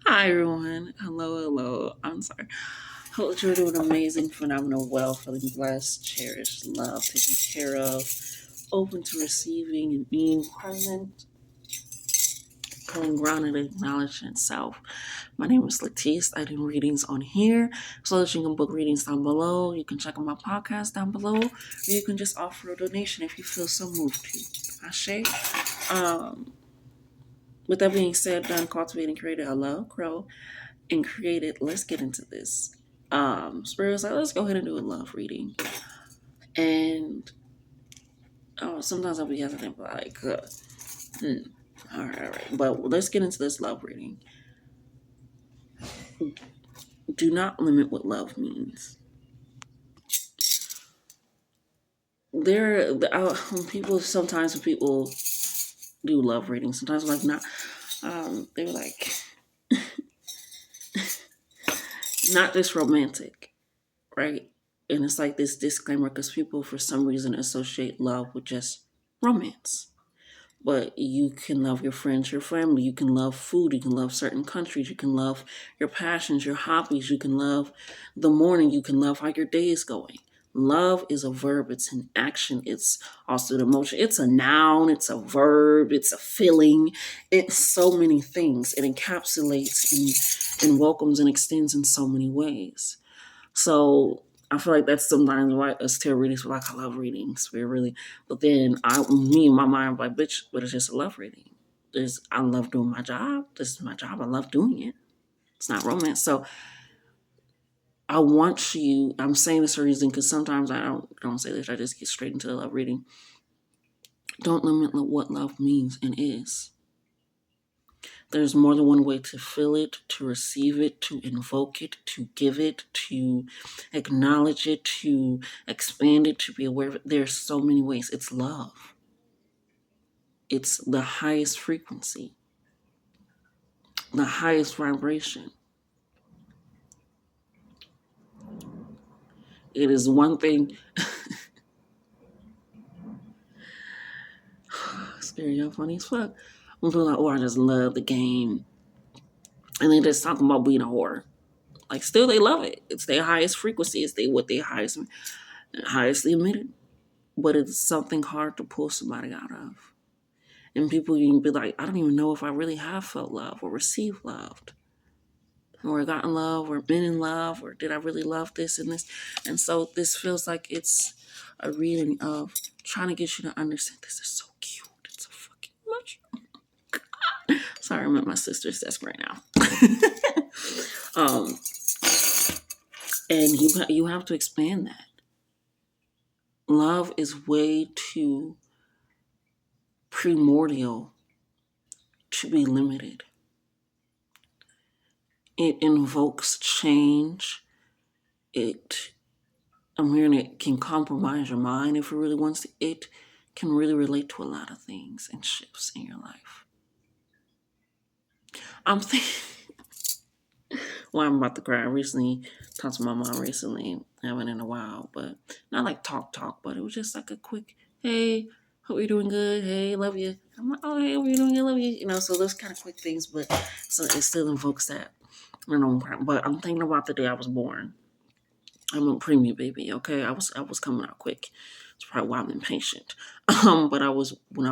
Hi everyone. Hello. I'm sorry. Hope you're doing amazing, phenomenal, well, feeling blessed, cherished, loved, taken care of, open to receiving and being present, feeling grounded, acknowledging self. My name is Latice. I do readings on here, so that you can book readings down below. You can check out my podcast down below, or you can just offer a donation if you feel so moved to. Ashe. Um, with that being said, done, cultivating, created. Hello, Crow. And created. Let's get into this. Spirit was like, let's go ahead and do a love reading. And sometimes I'll be hesitant, but like, all right. But let's get into this love reading. Do not limit what love means. When people do love readings, sometimes like not, they're like, not this romantic, right? And it's like this disclaimer because people, for some reason, associate love with just romance. But you can love your friends, your family, you can love food, you can love certain countries, you can love your passions, your hobbies, you can love the morning, you can love how your day is going. Love is a verb, it's an action, it's also an emotion, it's a noun, it's a verb, it's a feeling, it's so many things. It encapsulates and welcomes and extends in so many ways. So I feel like that's sometimes why us tarot readings feel like I love readings. We're really, but then me in my mind, like, bitch, but it's just a love reading. I love doing my job. This is my job. I love doing it. It's not romance. So I want you. I'm saying this for a reason because sometimes I don't say this. I just get straight into the love reading. Don't limit what love means and is. There's more than one way to feel it, to receive it, to invoke it, to give it, to acknowledge it, to expand it, to be aware of it. There's so many ways. It's love. It's the highest frequency, the highest vibration. It is one thing. Stereo funny as fuck. I'm feeling like, oh, I just love the game. And they just talking about being a whore. Like, still, they love it. It's their highest frequency. It's what they highestly emitted. But it's something hard to pull somebody out of. And people can be like, I don't even know if I really have felt love or received loved. Or gotten love or been in love or did I really love this and this? And so this feels like it's a reading of trying to get you to understand this is so cute. It's a fucking mushroom. Sorry, I'm at my sister's desk right now. um, and you have to expand that. Love is way too primordial to be limited. It invokes change. I'm hearing it can compromise your mind if it really wants to. It can really relate to a lot of things and shifts in your life. I'm thinking, well, I'm about to cry. I recently talked to my mom recently. I haven't in a while, but not like talk, but it was just like a quick, hey, hope you're doing good. Hey, love you. I'm like, oh, hey, hope you're doing good. Love you. So those kind of quick things, but so it still invokes that. But I'm thinking about the day I was born. I'm a preemie baby, okay? I was coming out quick. It's probably why I'm impatient. But when I was born,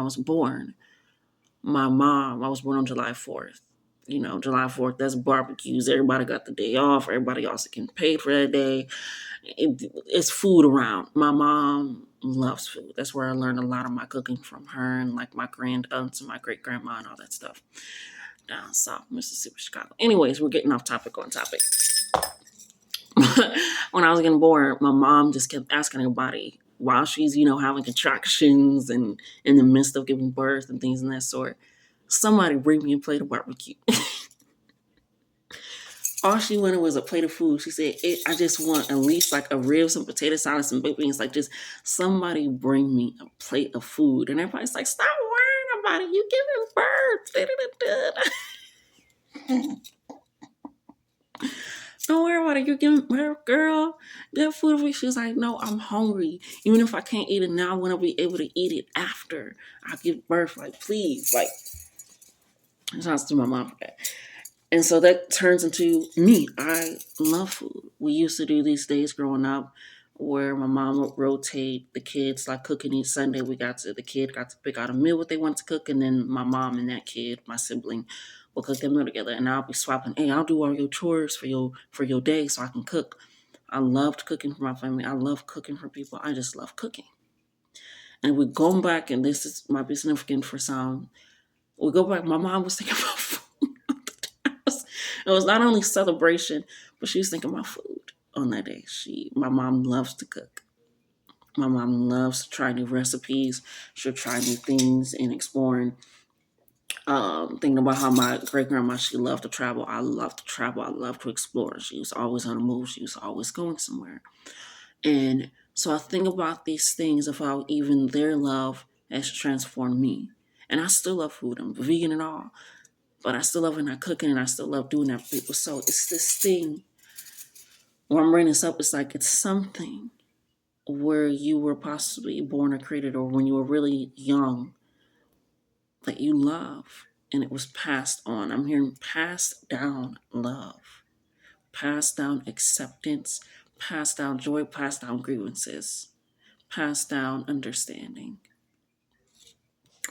I was born on July 4th. July 4th, that's barbecues. Everybody got the day off. Everybody also getting paid for that day. It's food around. My mom loves food. That's where I learned a lot of my cooking from her and like my grand aunts and my great grandma and all that stuff down south, Mississippi, Chicago. Anyways, we're getting off topic on topic. When I was getting born, my mom just kept asking everybody while she's, having contractions and in the midst of giving birth and things of that sort. Somebody bring me a plate of barbecue. All she wanted was a plate of food. She said, I just want at least like a rib, some potato salad, some baked beans. Like just somebody bring me a plate of food. And everybody's like, stop worrying about it. You giving birth. Don't worry about it. You're giving birth, girl. Get food for you. She was like, no, I'm hungry. Even if I can't eat it now, I want to be able to eat it after I give birth. Like, please. Like, shout out to my mom for that. And so that turns into me. I love food. We used to do these days growing up where my mom would rotate the kids, like cooking each Sunday. The kid got to pick out a meal what they want to cook, and then my mom and that kid, my sibling, will cook their meal together. And I'll be swapping, hey, I'll do all your chores for your day so I can cook. I loved cooking for my family. I love cooking for people. I just love cooking. And we go back, and this is might be significant for some. We go back. My mom was thinking about food. It was not only celebration, but she was thinking about food on that day. My mom loves to cook. My mom loves to try new recipes. She'll try new things and exploring. Thinking about how my great grandma, she loved to travel. I love to travel. I love to explore. She was always on the move. She was always going somewhere. And so I think about these things of how even their love has transformed me. And I still love food. I'm vegan and all, but I still love when I cooking and I still love doing that for people. So it's this thing where I'm bringing this up. It's like it's something where you were possibly born or created, or when you were really young, that you love, and it was passed on. I'm hearing passed down love, passed down acceptance, passed down joy, passed down grievances, passed down understanding,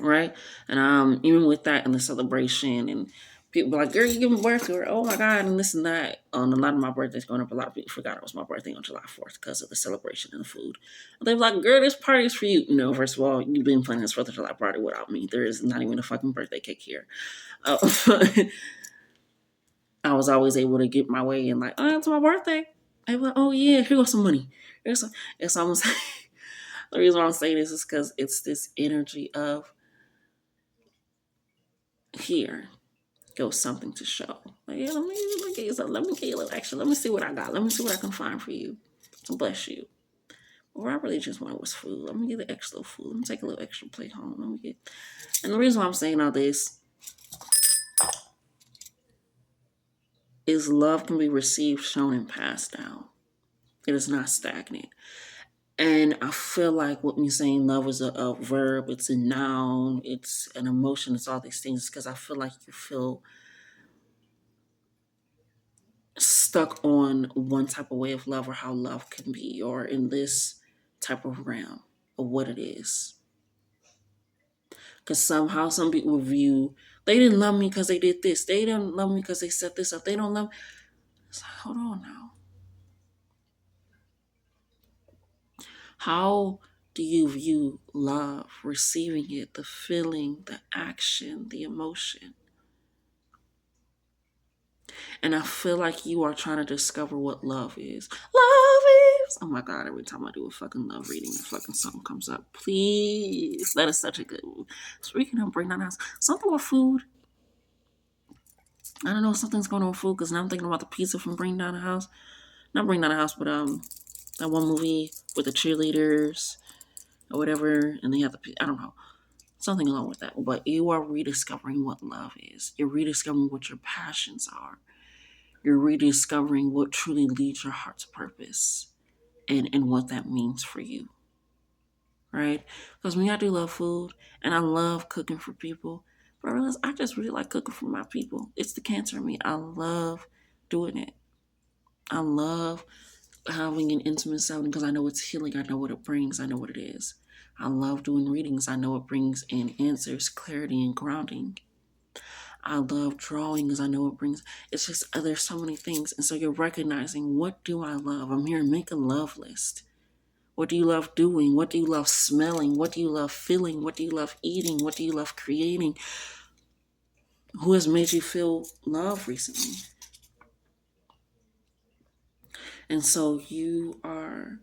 right? And even with that and the celebration, and people be like, girl, you giving birth, or oh my God, and this and that. On a lot of my birthdays growing up, a lot of people forgot it was my birthday on July 4th because of the celebration and the food. And they were like, girl, this party is for you. No, first of all, you've been planning this 4th of July party without me. There is not even a fucking birthday cake here. Uh, I was always able to get my way and like, oh, it's my birthday. They were like, oh yeah, here goes some money. It's almost the reason why I'm saying this is because it's this energy of here goes something to show. Like, yeah, let me get you something. Let me get you a little extra. Let me see what I got. Let me see what I can find for you. Bless you. What I really just wanted was food. Let me get the extra little food. Let me take a little extra plate home. Let me get. And the reason why I'm saying all this is love can be received, shown, and passed down. It is not stagnant. And I feel like what me saying love is a verb, it's a noun, it's an emotion, it's all these things because I feel like you feel stuck on one type of way of love or how love can be, or in this type of realm of what it is. Because somehow some people view they didn't love me because they did this, they didn't love me because they set this up, they don't love me. It's like, hold on now. How do you view love, receiving it, the feeling, the action, the emotion? And I feel like you are trying to discover what love is. Love is. Oh my God, every time I do a fucking love reading, that fucking song comes up. Please. That is such a good one. Speaking of Bring Down the House, something with food. I don't know, something's going on with food because now I'm thinking about the pizza from Bring Down the House. Not Bring Down the House, but that one movie with the cheerleaders or whatever, and they have the, I don't know, something along with that. But you are rediscovering what love is. You're rediscovering what your passions are. You're rediscovering what truly leads your heart's purpose and what that means for you, right? Because me, I do love food and I love cooking for people, but I realize I just really like cooking for my people. It's the cancer in me. I love doing it. I love having an intimate setting because I know it's healing. I know what it brings. I know what it is. I love doing readings. I know it brings in answers, clarity, and grounding. I love drawing because I know it brings, it's just, there's so many things. And so you're recognizing, what do I love? I'm here to make a love list. What do you love doing? What do you love smelling? What do you love feeling? What do you love eating? What do you love creating? Who has made you feel love recently? And so you are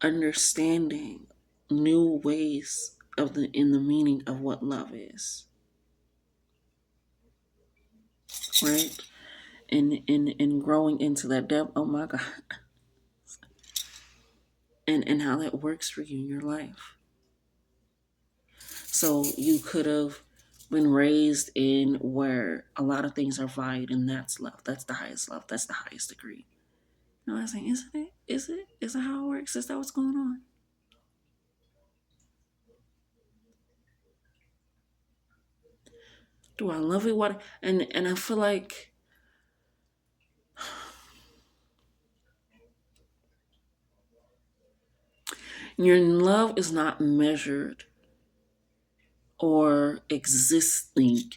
understanding new ways in the meaning of what love is, right? And growing into that depth. Oh my God. And how that works for you in your life. So you could have been raised in where a lot of things are valued, and that's love. That's the highest love. That's the highest degree. You know what I'm saying? Isn't it? Is it? Is it how it works? Is that what's going on? Do I love it? What? And I feel like your love is not measured or existing.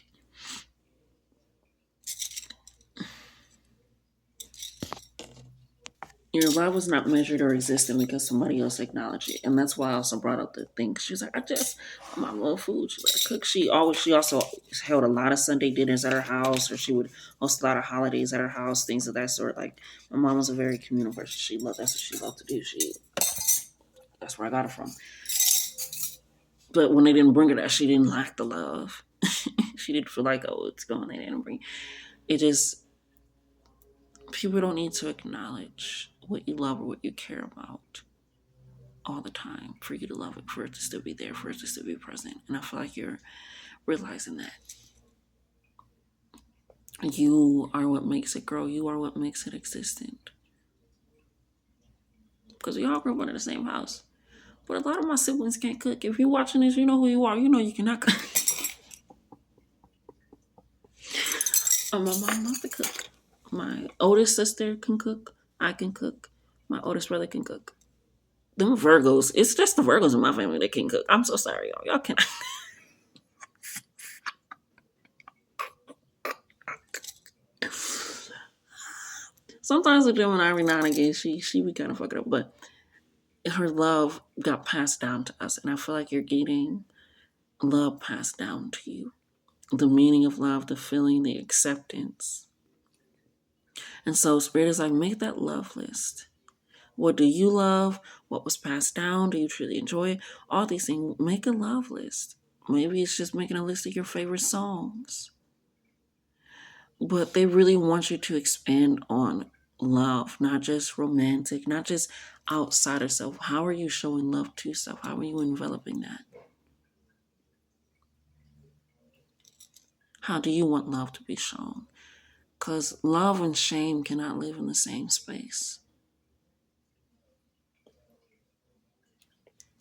Your love was not measured or existing because somebody else acknowledged it, and that's why I also brought up the thing. She's like, I just, my love food. She like cook. She also held a lot of Sunday dinners at her house, or she would host a lot of holidays at her house, things of that sort. Like my mom was a very communal person. She loved that's what she loved to do. That's where I got it from. But when they didn't bring her that, she didn't lack the love. She didn't feel like, oh, it's gone. They didn't bring it. Just people don't need to acknowledge what you love or what you care about all the time for you to love it, for it to still be there, for it to still be present. And I feel like you're realizing that you are what makes it grow. You are what makes it existent. Because we all grew up in the same house. But a lot of my siblings can't cook. If you're watching this, you know who you are. You know you cannot cook. My mom loves to cook. My oldest sister can cook. I can cook. My oldest brother can cook. Them Virgos. It's just the Virgos in my family that can cook. I'm so sorry, y'all. Y'all cannot. Sometimes with Gemini every now and again, she be kind of fucking up, but her love got passed down to us, and I feel like you're getting love passed down to you. The meaning of love, the feeling, the acceptance. And so Spirit is like, make that love list. What do you love? What was passed down? Do you truly enjoy it? All these things. Make a love list. Maybe it's just making a list of your favorite songs. But they really want you to expand on love, not just romantic, not just outside of self. How are you showing love to self? How are you enveloping that? How do you want love to be shown? Because love and shame cannot live in the same space.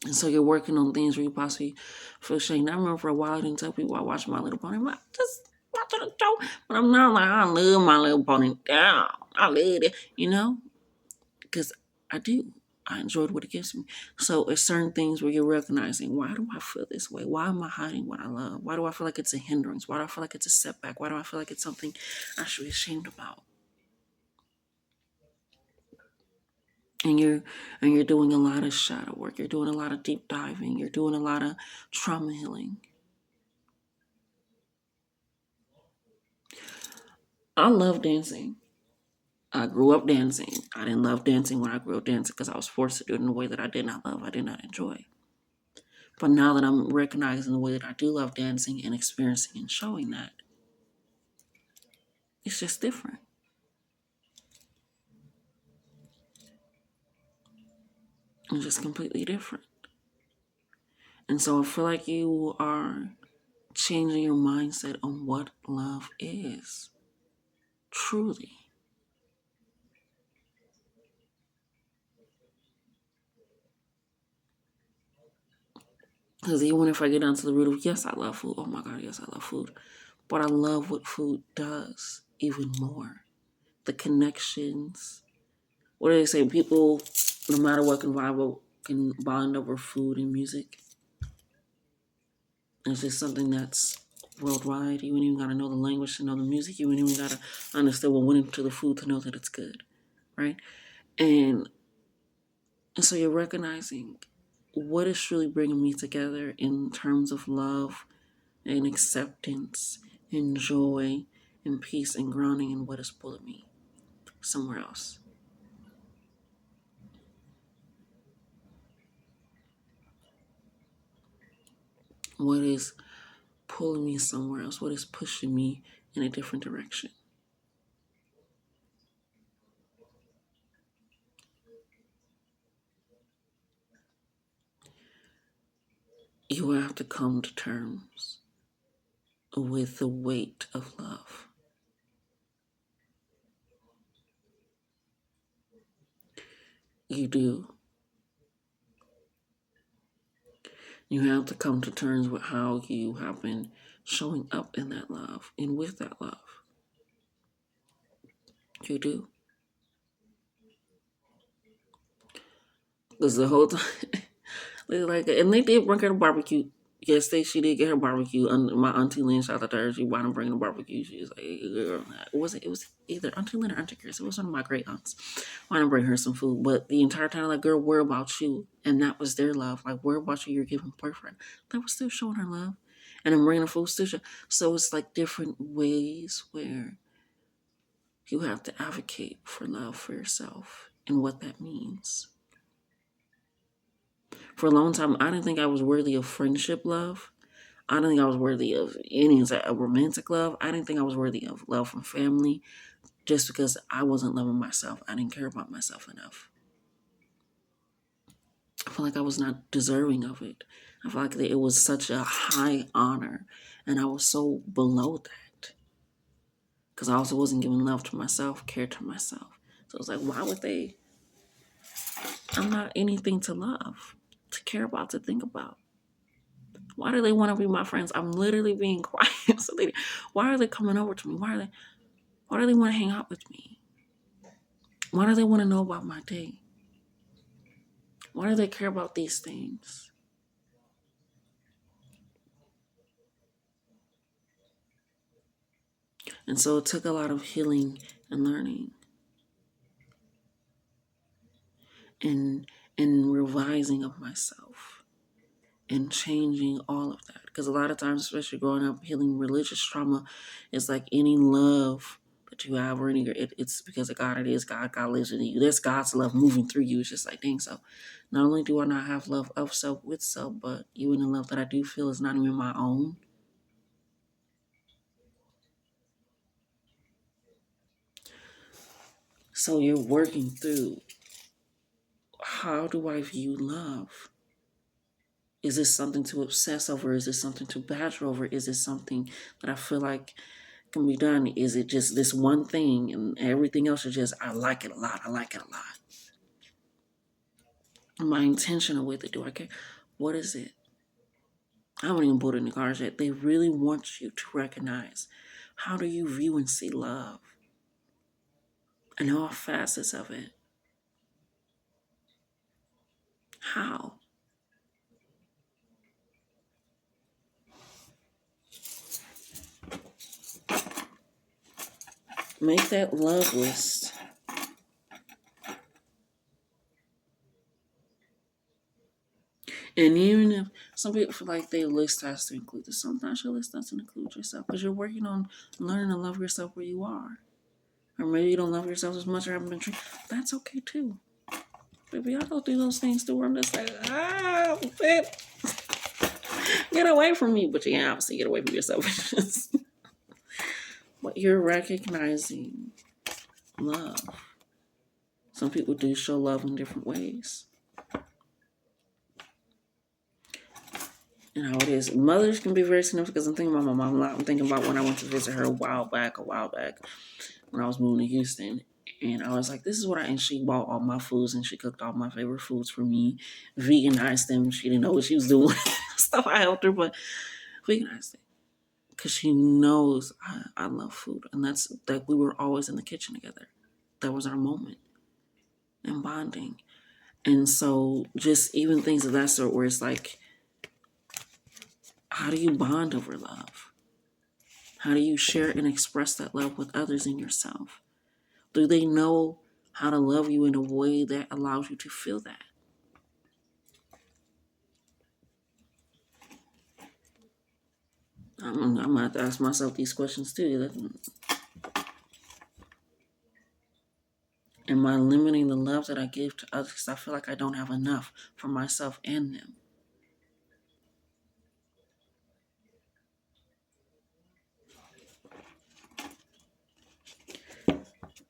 And so you're working on things where you possibly feel shame. I remember for a while I didn't tell people I watched My Little Pony. I'm like, just watching a show. But I'm not like, I love My Little Pony. Down. I love it, because I do. I enjoyed what it gives me. So it's certain things where you're recognizing, why do I feel this way? Why am I hiding what I love? Why do I feel like it's a hindrance? Why do I feel like it's a setback? Why do I feel like it's something I should be ashamed about? And you're doing a lot of shadow work. You're doing a lot of deep diving. You're doing a lot of trauma healing. I love dancing. I grew up dancing. I didn't love dancing when I grew up dancing because I was forced to do it in a way that I did not love, I did not enjoy. But now that I'm recognizing the way that I do love dancing and experiencing and showing that, it's just different. It's just completely different. And so I feel like you are changing your mindset on what love is. Truly. Because even if I get down to the root of, yes, I love food. Oh my God, yes, I love food. But I love what food does even more. The connections. What do they say? People, no matter what, can bond over food and music. It's just something that's worldwide. You ain't even gotta know the language to know the music. You ain't even gotta understand what went into the food to know that it's good, right? And so you're recognizing what is truly bringing me together in terms of love and acceptance and joy and peace and grounding, and what is pulling me somewhere else. What is pulling me somewhere else? What is pushing me in a different direction? You have to come to terms with the weight of love. You do. You have to come to terms with how you have been showing up in that love and with that love. You do. Because the whole time, they like, and they did bring her to barbecue. Yes, she did get her barbecue. My auntie Lynn, shout out to her. She wanted to bring the barbecue. She was like, hey, girl, it was either Auntie Lynn or Auntie Chris. It was one of my great aunts. Wanted to bring her some food, but the entire time, like, girl, where about you? And that was their love. Like, where about you? You're giving boyfriend. That was still showing her love, and I'm bringing the food still. So it's like different ways where you have to advocate for love for yourself and what that means. For a long time, I didn't think I was worthy of friendship love. I didn't think I was worthy of any romantic love. I didn't think I was worthy of love from family just because I wasn't loving myself. I didn't care about myself enough. I feel like I was not deserving of it. I feel like it was such a high honor, and I was so below that because I also wasn't giving love to myself, care to myself. So it was like, why would they? I'm not anything to love, to care about, to think about. Why do they want to be my friends? I'm literally being quiet. So why are they coming over to me? Why do they want to hang out with me? Why do they want to know about my day? Why do they care about these things? And so it took a lot of healing and learning and revising of myself and changing all of that. Because a lot of times, especially growing up, healing religious trauma is like any love that you have or it's because of God. It is God. God lives in you. There's God's love moving through you. It's just like, dang. So not only do I not have love of self with self, but even the love that I do feel is not even my own. So you're working through, how do I view love? Is this something to obsess over? Is this something to badger over? Is it something that I feel like can be done? Is it just this one thing and everything else is just, I like it a lot. I like it a lot. Am I intentional with it? Do I care? What is it? I haven't even put it in the cards yet. They really want you to recognize, how do you view and see love? And all facets of it. How? Make that love list. And even if some people feel like their list has to include this, sometimes your list doesn't include yourself because you're working on learning to love yourself where you are. Or maybe you don't love yourself as much or haven't been treated. That's okay too. Baby, I go through those things too where I'm just like, babe, get away from me. But you can't obviously get away from yourself. But you're recognizing love. Some people do show love in different ways. And how it is. Mothers can be very significant because I'm thinking about my mom a lot. I'm thinking about when I went to visit her a while back, when I was moving to Houston. And I was like, this is what and she bought all my foods and she cooked all my favorite foods for me, veganized them. She didn't know what she was doing. Stuff I helped her, but veganized it. Because she knows I love food. And that's like, we were always in the kitchen together. That was our moment and bonding. And so just even things of that sort where it's like, how do you bond over love? How do you share and express that love with others and yourself? Do they know how to love you in a way that allows you to feel that? I'm going to have to ask myself these questions too. Am I limiting the love that I give to others because I feel like I don't have enough for myself and them?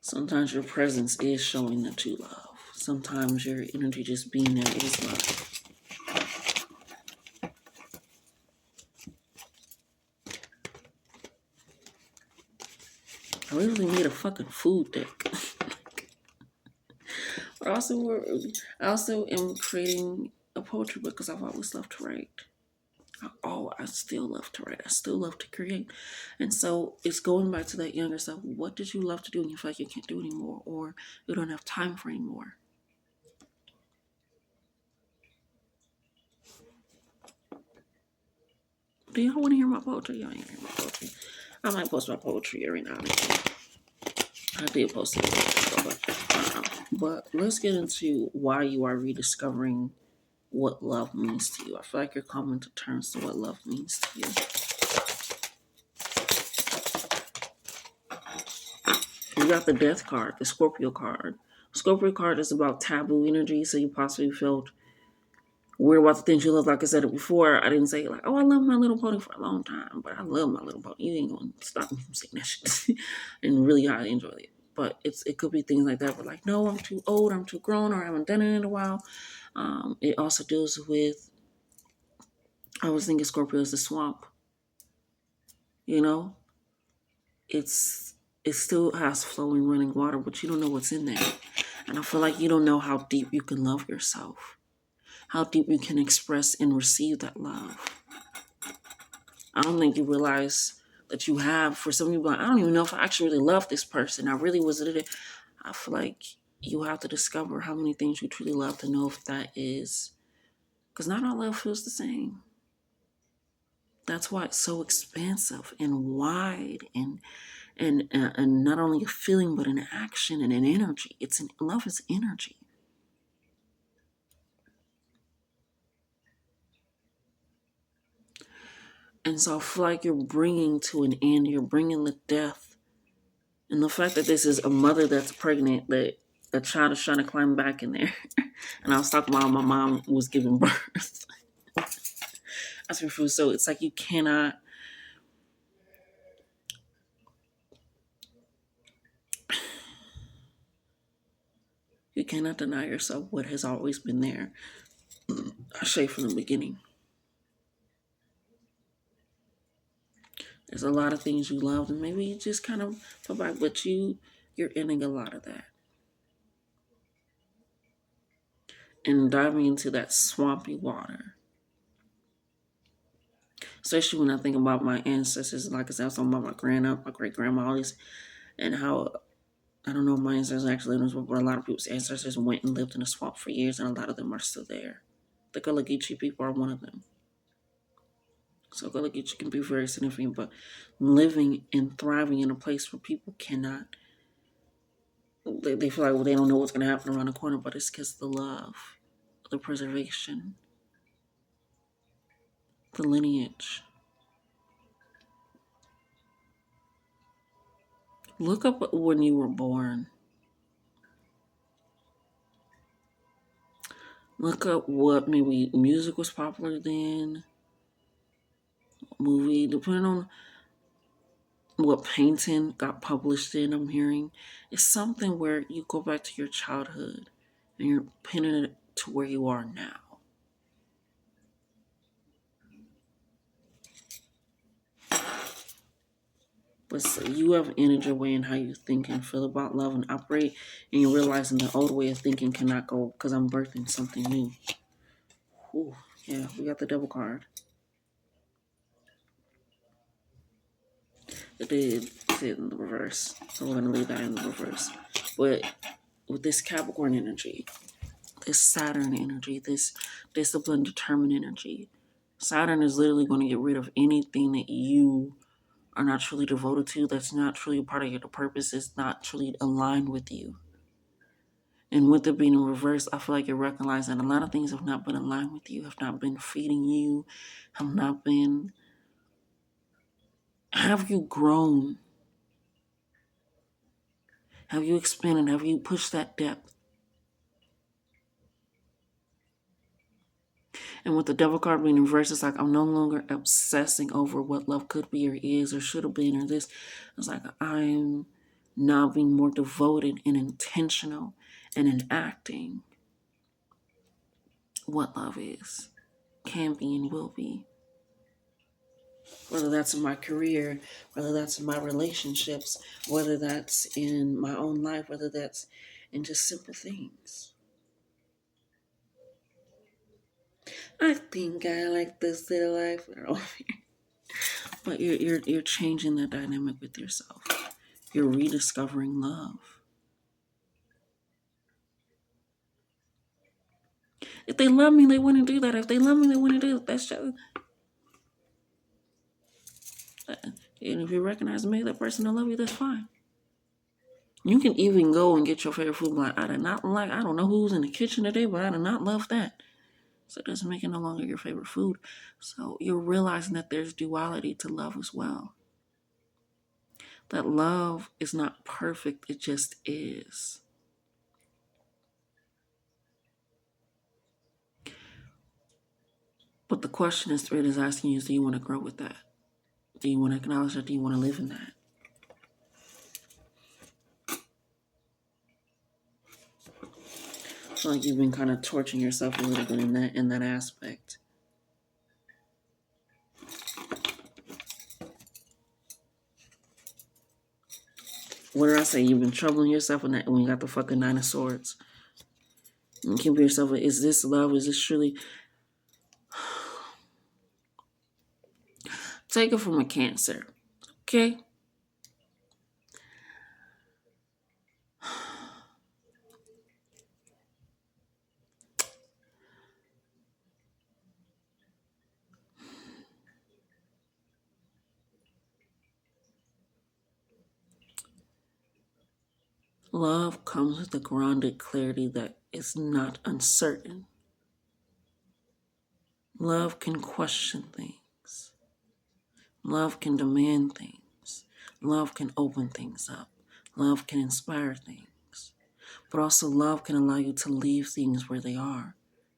Sometimes your presence is showing that you love. Sometimes your energy just being there is love. I really need a fucking food deck. But I also am creating a poetry book because I've always loved to write. Oh, I still love to write. I still love to create. And so it's going back to that younger self. What did you love to do and you feel like you can't do anymore or you don't have time for anymore? Do y'all want to hear my poetry? Y'all ain't hear my poetry. I might post my poetry every now and again. I did post it. But let's get into why you are rediscovering what love means to you. I feel like you're coming to terms to what love means to you. You got the death card, the Scorpio card. Scorpio card is about taboo energy, so you possibly felt weird about the things you love. Like I said it before, I didn't say like, oh, I love My Little Pony for a long time, but I love My Little Pony. You ain't gonna stop me from saying that shit. And really, I enjoy it. But it could be things like that. But like, no, I'm too old, I'm too grown, or I haven't done it in a while. It also deals with. I was thinking Scorpio is the swamp. You know, it still has flowing running water, but you don't know what's in there. And I feel like you don't know how deep you can love yourself, how deep you can express and receive that love. I don't think you realize that you have, for some people, like, I don't even know if I actually really love this person. I really was it. I feel like you have to discover how many things you truly love to know if that is, because not all love feels the same. That's why it's so expansive and wide and not only a feeling but an action and an energy. Love is energy. And so I feel like you're bringing to an end, you're bringing the death. And the fact that this is a mother that's pregnant, that a child is trying to climb back in there. And I was talking about my mom was giving birth. That's for food. So it's like you cannot deny yourself what has always been there. I say from the beginning. There's a lot of things you loved, and maybe you just kind of feel back, but you're ending a lot of that. And diving into that swampy water. Especially when I think about my ancestors, like I said, I was talking about my great grandma, always, and how I don't know if my ancestors actually lived in the swamp, but a lot of people's ancestors went and lived in the swamp for years, and a lot of them are still there. The Gullah Geechee people are one of them. So Gullah Geechee can be very significant, but living and thriving in a place where people cannot, they feel like, well, they don't know what's going to happen around the corner, but it's because the love, the preservation, the lineage. Look up when you were born. Look up what maybe music was popular then, movie, depending on what painting got published in. I'm hearing it's something where you go back to your childhood and you're pinning it to where you are now. But so you have entered your way in how you think and feel about love and operate, and you're realizing the old way of thinking cannot go because I'm birthing something new. Ooh, yeah, we got the double card. It did sit in the reverse, so we're gonna leave that in the reverse. But with this Capricorn energy, this Saturn energy, this disciplined, determined energy, Saturn is literally going to get rid of anything that you are not truly devoted to, that's not truly a part of your purpose, is not truly aligned with you. And with it being in reverse, I feel like you're recognizing that a lot of things have not been aligned with you, have not been feeding you, have not been. Have you grown? Have you expanded? Have you pushed that depth? And with the devil card being in reverse, it's like I'm no longer obsessing over what love could be or is or should have been or this. It's like I'm now being more devoted and intentional and enacting what love is, can be, and will be. Whether that's in my career, whether that's in my relationships, whether that's in my own life, whether that's in just simple things. I think I like this little life. But you're changing the dynamic with yourself. You're rediscovering love. If they love me, they wouldn't do that. If they love me, they wouldn't do that. That's just. And if you recognize maybe that person don't love you, that's fine. You can even go and get your favorite food. Like, I did not like, I don't know who's in the kitchen today, but I did not love that. So it doesn't make it no longer your favorite food. So you're realizing that there's duality to love as well. That love is not perfect, it just is. But the question is, Spirit is asking you is, do you want to grow with that? Do you want to acknowledge that? Do you want to live in that? I feel like you've been kind of torturing yourself a little bit in that aspect. What did I say? You've been troubling yourself when you got the fucking Nine of Swords. You keep yourself, is this love? Is this truly? Take it from a Cancer, okay? Love comes with a grounded clarity that is not uncertain. Love can question things. Love can demand things. Love can open things up. Love can inspire things. But also love can allow you to leave things where they are.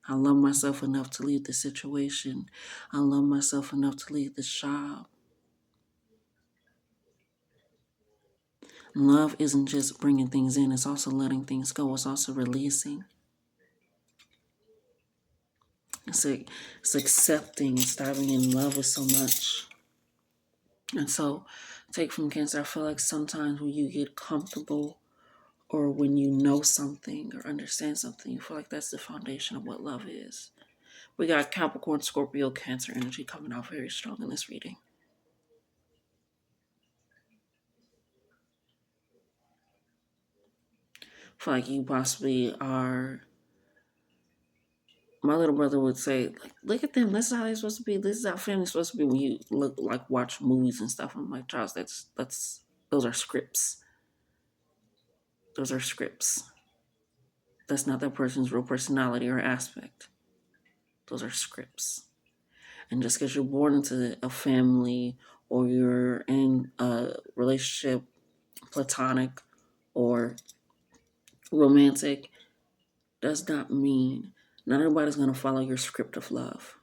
I love myself enough to leave the situation. I love myself enough to leave this job. Love isn't just bringing things in, it's also letting things go. It's also releasing. It's accepting. It's diving in love with so much. And so, take from Cancer, I feel like sometimes when you get comfortable or when you know something or understand something, you feel like that's the foundation of what love is. We got Capricorn, Scorpio, Cancer energy coming out very strong in this reading. I feel like you possibly are. My little brother would say, like, look at them. This is how they're supposed to be. This is how family's supposed to be. When you look, like, watch movies and stuff, I'm like, Charles, those are scripts. Those are scripts. That's not that person's real personality or aspect. Those are scripts. And just because you're born into a family or you're in a relationship, platonic or romantic, does not mean not everybody's going to follow your script of love.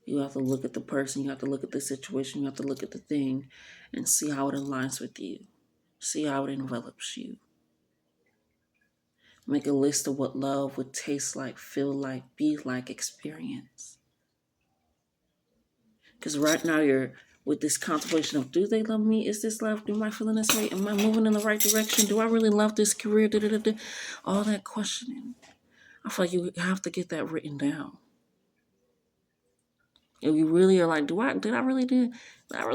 You have to look at the person, you have to look at the situation, you have to look at the thing and see how it aligns with you. See how it envelops you. Make a list of what love would taste like, feel like, be like, experience. Because right now you're with this contemplation of, do they love me? Is this love? Am I feeling this way? Am I moving in the right direction? Do I really love this career? All that questioning. I feel like you have to get that written down. If you really are like, did I really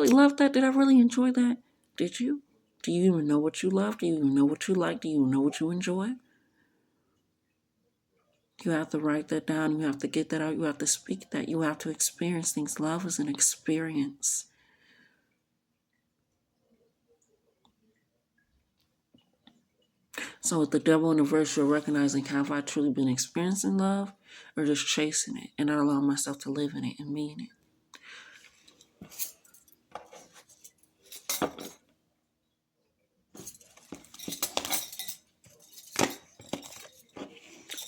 love that? Did I really enjoy that? Did you? Do you even know what you love? Do you even know what you like? Do you know what you enjoy? You have to write that down. You have to get that out. You have to speak that. You have to experience things. Love is an experience. So with the Devil in the verse, you're recognizing, have I truly been experiencing love or just chasing it and not allowing myself to live in it and mean it?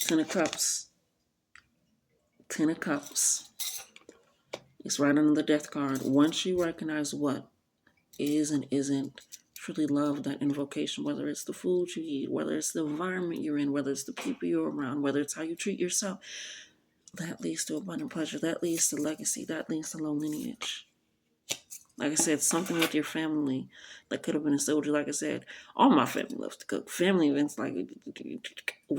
Ten of Cups. Ten of Cups. It's right under the Death card. Once you recognize what is and isn't truly love, that invocation, whether it's the food you eat, whether it's the environment you're in, whether it's the people you're around, whether it's how you treat yourself, that leads to abundant pleasure. That leads to legacy. That leads to long lineage. Like I said, something with your family that could have been a soldier. Like I said, all my family loves to cook. Family events, like we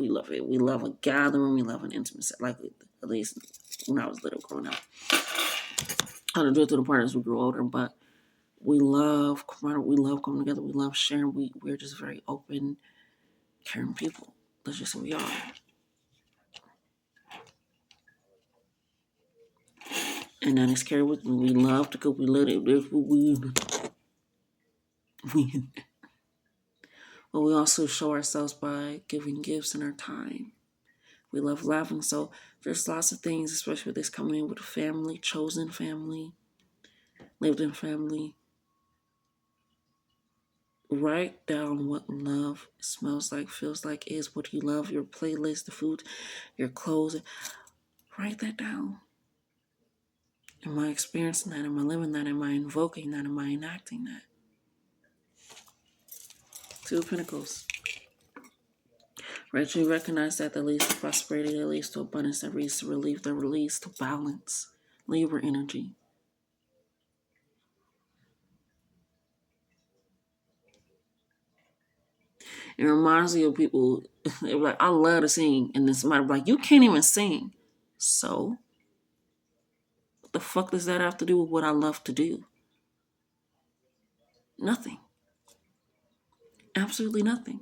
love it. We love a gathering. We love an intimacy. Like at least when I was little growing up, I don't do it to the point as we grew older, but we love camaraderie. We love coming together. We love sharing. We're just very open, caring people. That's just who we are. And that is carried with me. We love to cook. We love it. We but we also show ourselves by giving gifts in our time. We love laughing. So there's lots of things, especially with this coming in with family, chosen family, lived in family. Write down what love smells like, feels like, is, what you love, your playlist, the food, your clothes. Write that down. Am I experiencing that? Am I living that? Am I invoking that? Am I enacting that? Two of Pentacles. Right, you recognize that that leads to prosperity, that leads to abundance, that leads to relief, that leads to balance. Libra energy. It reminds me of people, they're like, I love to sing. And then somebody be like, you can't even sing. So, what the fuck does that have to do with what I love to do? Nothing. Absolutely nothing.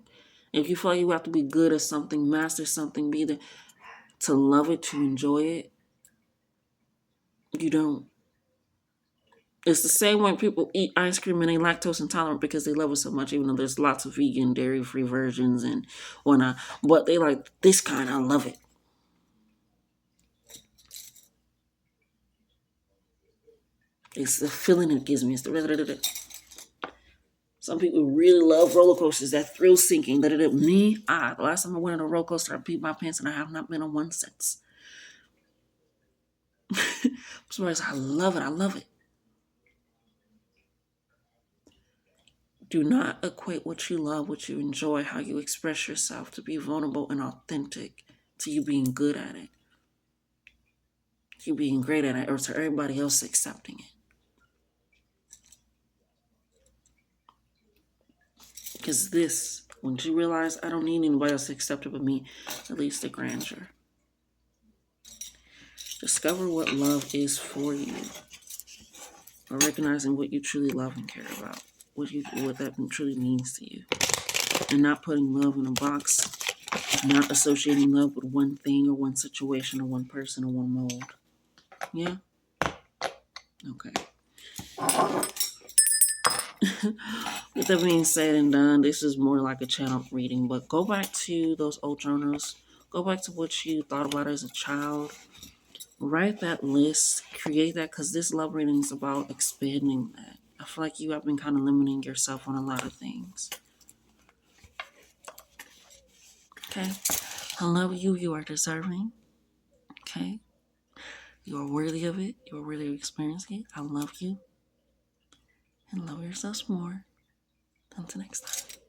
If you feel like you have to be good at something, master something, be there to love it, to enjoy it, you don't. It's the same when people eat ice cream and they lactose intolerant because they love it so much, even though there's lots of vegan, dairy-free versions and whatnot. But they like this kind, I love it. It's the feeling it gives me. It's the some people really love roller coasters, that thrill sinking. Me, the last time I went on a roller coaster, I peed my pants and I have not been on one since. I love it. I love it. Do not equate what you love, what you enjoy, how you express yourself to be vulnerable and authentic to you being good at it, to you being great at it, or to everybody else accepting it. Because this, once you realize I don't need anybody else to accept it but me, it leads to grandeur. Discover what love is for you by recognizing what you truly love and care about, what that truly means to you. And not putting love in a box, not associating love with one thing or one situation or one person or one mold. Yeah? Okay. With that being said and done, this is more like a channel reading, but go back to those old journals. Go back to what you thought about as a child. Write that list, create that, because this love reading is about expanding that. I feel like you have been kind of limiting yourself on a lot of things. Okay? I love you. You are deserving. Okay? You are worthy of it. You are worthy of experiencing it. I love you. And love yourselves more. Until next time.